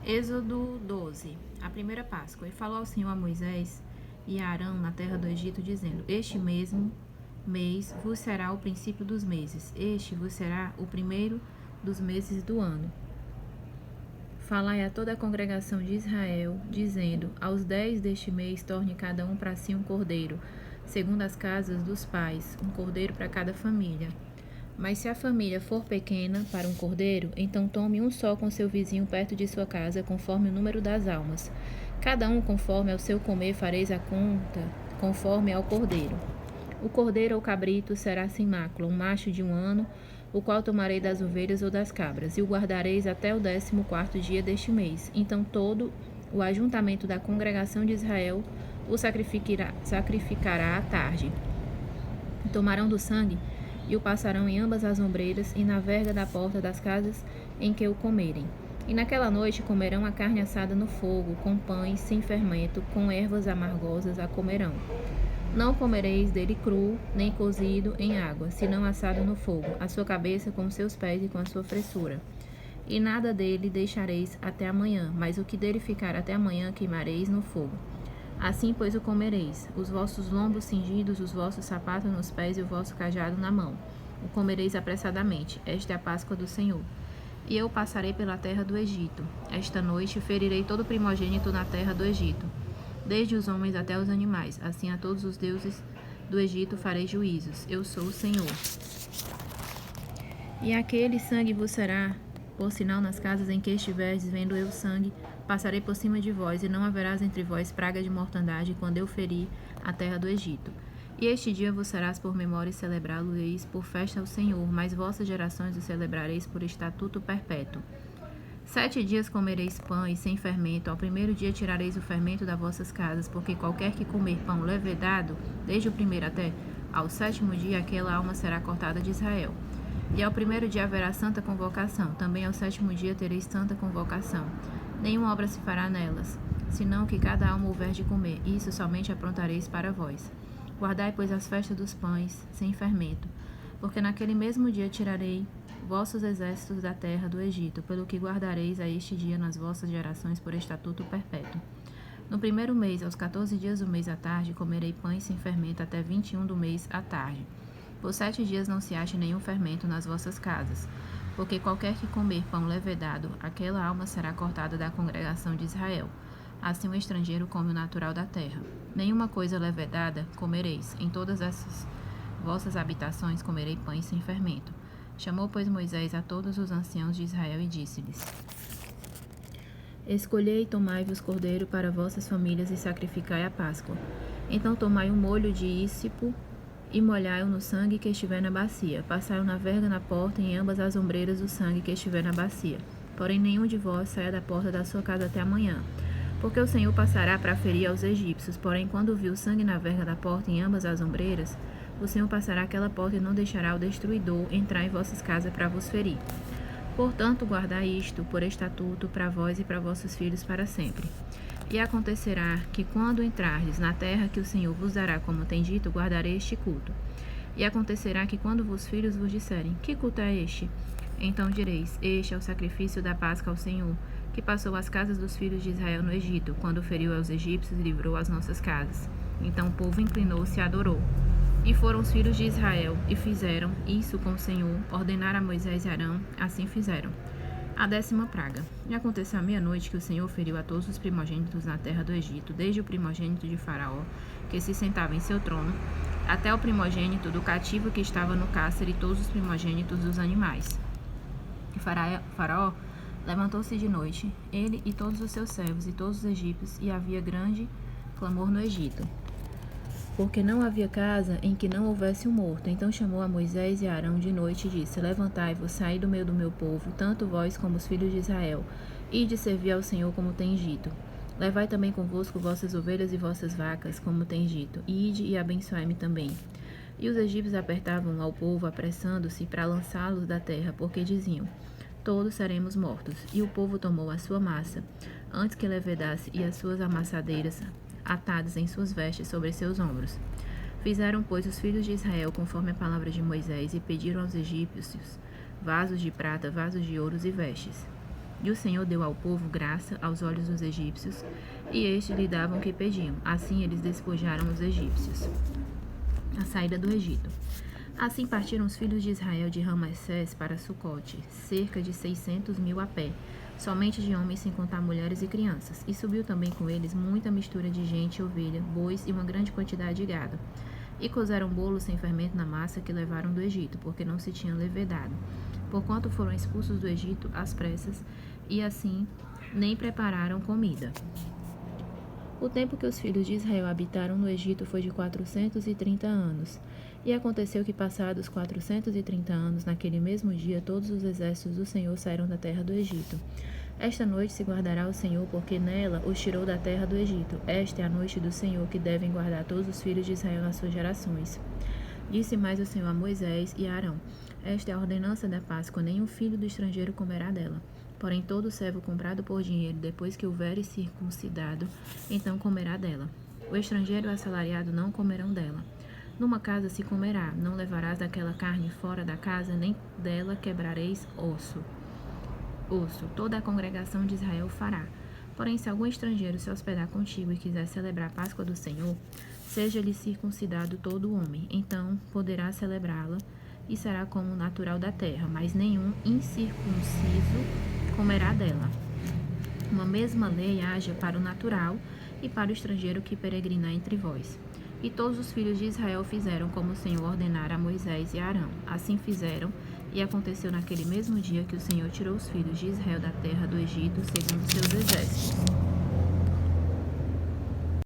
Êxodo 12, a primeira Páscoa. E falou ao Senhor a Moisés e a Arão na terra do Egito, dizendo: Este mesmo mês vos será o princípio dos meses, este vos será o primeiro dos meses do ano. Falai a toda a congregação de Israel, dizendo: Aos 10 deste mês torne cada um para si um cordeiro, segundo as casas dos pais, um cordeiro para cada família. Mas se a família for pequena para um cordeiro, então tome um só com seu vizinho perto de sua casa, conforme o número das almas. Cada um conforme ao seu comer fareis a conta, conforme ao cordeiro. O cordeiro ou cabrito será sem mácula, um macho de 1 ano, o qual tomarei das ovelhas ou das cabras, e o guardareis até o 14º dia deste mês. Então todo o ajuntamento da congregação de Israel o sacrificará à tarde. Tomarão do sangue e o passarão em ambas as ombreiras e na verga da porta das casas em que o comerem. E naquela noite comerão a carne assada no fogo, com pães sem fermento, com ervas amargosas a comerão. Não comereis dele cru, nem cozido em água, senão assado no fogo, a sua cabeça com seus pés e com a sua fressura. E nada dele deixareis até amanhã, mas o que dele ficar até amanhã queimareis no fogo. Assim, pois, o comereis, os vossos lombos cingidos, os vossos sapatos nos pés e o vosso cajado na mão. O comereis apressadamente. Esta é a Páscoa do Senhor. E eu passarei pela terra do Egito. Esta noite ferirei todo primogênito na terra do Egito, desde os homens até os animais. Assim a todos os deuses do Egito farei juízos. Eu sou o Senhor. E aquele sangue vos será por sinal nas casas em que estiverdes, vendo eu sangue, passarei por cima de vós, e não haverás entre vós praga de mortandade, quando eu ferir a terra do Egito. E este dia vos serás por memória e celebrá-lo-eis por festa ao Senhor, mas vossas gerações o celebrareis por estatuto perpétuo. 7 dias comereis pães sem fermento, ao primeiro dia tirareis o fermento das vossas casas, porque qualquer que comer pão levedado, desde o primeiro até ao 7º dia, aquela alma será cortada de Israel. E ao primeiro dia haverá santa convocação, também ao 7º dia tereis santa convocação. Nenhuma obra se fará nelas, senão que cada alma houver de comer, e isso somente aprontareis para vós. Guardai, pois, as festas dos pães, sem fermento, porque naquele mesmo dia tirarei vossos exércitos da terra do Egito, pelo que guardareis a este dia nas vossas gerações por estatuto perpétuo. No primeiro mês, aos 14 dias do mês à tarde, comerei pães sem fermento até 21 do mês à tarde. Por 7 dias não se ache nenhum fermento nas vossas casas, porque qualquer que comer pão levedado, aquela alma será cortada da congregação de Israel. Assim o estrangeiro come o natural da terra. Nenhuma coisa levedada comereis. Em todas essas vossas habitações comerei pães sem fermento. Chamou, pois, Moisés a todos os anciãos de Israel e disse-lhes: Escolhei e tomai-vos cordeiro para vossas famílias e sacrificai a Páscoa. Então tomai um molho de íssipo e molhai-o no sangue que estiver na bacia. Passai-o na verga na porta e em ambas as ombreiras do sangue que estiver na bacia. Porém nenhum de vós saia da porta da sua casa até amanhã, porque o Senhor passará para ferir aos egípcios. Porém, quando viu sangue na verga da porta e em ambas as ombreiras, o Senhor passará aquela porta e não deixará o destruidor entrar em vossas casas para vos ferir. Portanto, guardai isto por estatuto para vós e para vossos filhos para sempre. E acontecerá que, quando entrardes na terra que o Senhor vos dará, como tem dito, guardarei este culto. E acontecerá que, quando vos filhos vos disserem: Que culto é este? Então direis: Este é o sacrifício da Páscoa ao Senhor, que passou as casas dos filhos de Israel no Egito, quando feriu aos egípcios e livrou as nossas casas. Então o povo inclinou-se e adorou. E foram os filhos de Israel, e fizeram isso com o Senhor, ordenaram a Moisés e Arão, assim fizeram. A 10ª praga. E aconteceu à meia-noite que o Senhor feriu a todos os primogênitos na terra do Egito, desde o primogênito de Faraó, que se sentava em seu trono, até o primogênito do cativo que estava no cárcere e todos os primogênitos dos animais. E Faraó levantou-se de noite, ele e todos os seus servos e todos os egípcios, e havia grande clamor no Egito, porque não havia casa em que não houvesse um morto. Então chamou a Moisés e a Arão de noite e disse: Levantai-vos, saí do meio do meu povo, tanto vós como os filhos de Israel, e de servir ao Senhor como tem dito. Levai também convosco vossas ovelhas e vossas vacas, como tem dito, e ide e abençoai-me também. E os egípcios apertavam ao povo, apressando-se para lançá-los da terra, porque diziam: Todos seremos mortos. E o povo tomou a sua massa, antes que levedasse, e as suas amassadeiras, atadas em suas vestes sobre seus ombros. Fizeram, pois, os filhos de Israel conforme a palavra de Moisés, e pediram aos egípcios vasos de prata, vasos de ouros e vestes. E o Senhor deu ao povo graça aos olhos dos egípcios, e estes lhe davam o que pediam. Assim eles despojaram os egípcios. A saída do Egito. Assim partiram os filhos de Israel de Ramassés para Sucote, cerca de 600.000 a pé, somente de homens sem contar mulheres e crianças. E subiu também com eles muita mistura de gente, ovelha, bois e uma grande quantidade de gado. E cozeram bolos sem fermento na massa que levaram do Egito, porque não se tinham levedado. Porquanto foram expulsos do Egito às pressas, e assim nem prepararam comida. O tempo que os filhos de Israel habitaram no Egito foi de 430 anos. E aconteceu que, passados 430 anos, naquele mesmo dia, todos os exércitos do Senhor saíram da terra do Egito. Esta noite se guardará o Senhor, porque nela os tirou da terra do Egito. Esta é a noite do Senhor, que devem guardar todos os filhos de Israel nas suas gerações. Disse mais o Senhor a Moisés e a Arão: Esta é a ordenança da Páscoa, nenhum filho do estrangeiro comerá dela. Porém, todo servo comprado por dinheiro, depois que houver circuncidado, então comerá dela. O estrangeiro e o assalariado não comerão dela. Numa casa se comerá, não levarás daquela carne fora da casa, nem dela quebrareis osso. Toda a congregação de Israel fará. Porém, se algum estrangeiro se hospedar contigo e quiser celebrar a Páscoa do Senhor, seja-lhe circuncidado todo o homem, então poderá celebrá-la e será como natural da terra, mas nenhum incircunciso comerá dela. Uma mesma lei haja para o natural e para o estrangeiro que peregrinar entre vós. E todos os filhos de Israel fizeram como o Senhor ordenara a Moisés e a Arão. Assim fizeram, e aconteceu naquele mesmo dia que o Senhor tirou os filhos de Israel da terra do Egito, segundo seus exércitos.